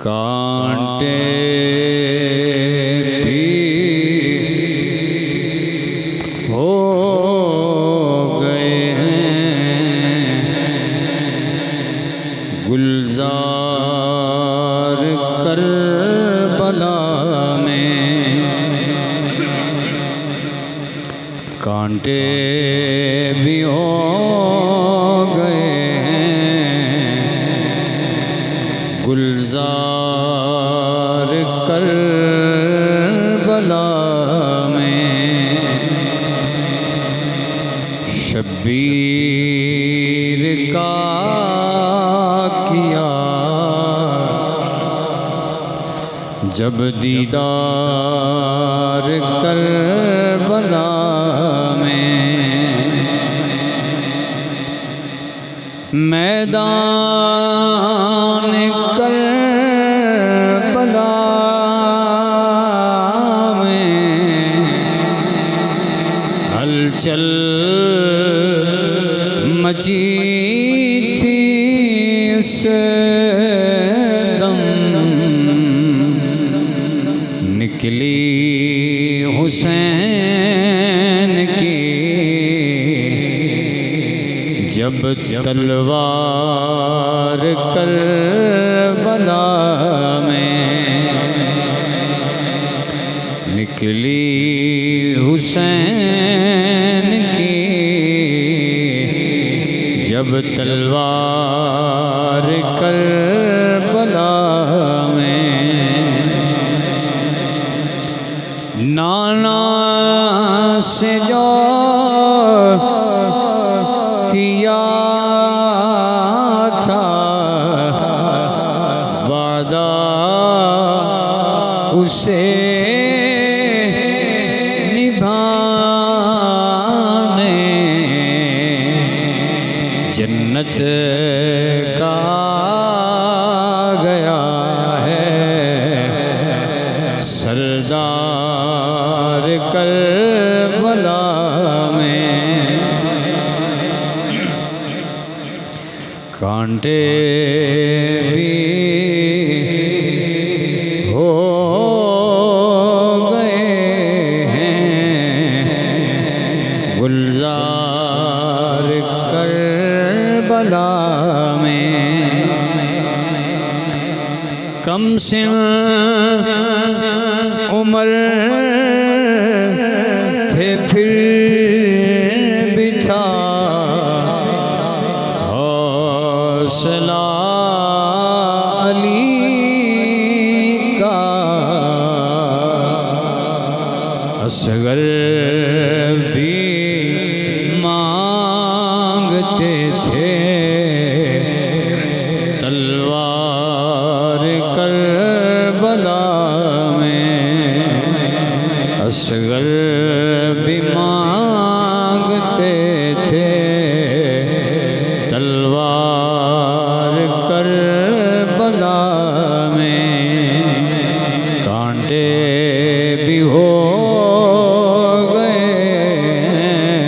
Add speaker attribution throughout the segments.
Speaker 1: کانٹے بھی ہو گئے ہیں گلزار کربلا میں، کانٹے بھی ہو گئے ہیں گلزار کربلا میں، شبیر کا کیا جب دیدار کربلا میں، میدان کربلا میں ہلچل مچی تھی اس دم، نکلی حسین کی جب تلوار کربلا میں، نکلی حسین کی جب تلوار کربلا میں، نانا سے جو کیا تھا وعدہ اسے نبھانے، جنت کا گیا ہے سردار کربلا میں، کانٹے بھی ہو گئے ہیں گلزار کربلا میں، کم سن عمر تھے پھر بھی تھا حوصلہ علی کا، اصغر بھی مانگتے تھے تلوار کربلا میں، اصغر بھی مانگتے تھے تلوار کربلا میں، کانٹے بھی ہو گئے ہیں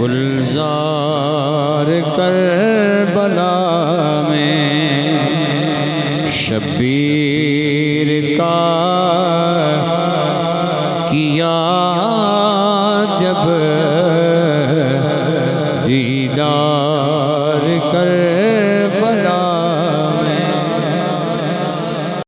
Speaker 1: گلزار کربلا میں، شبیر کا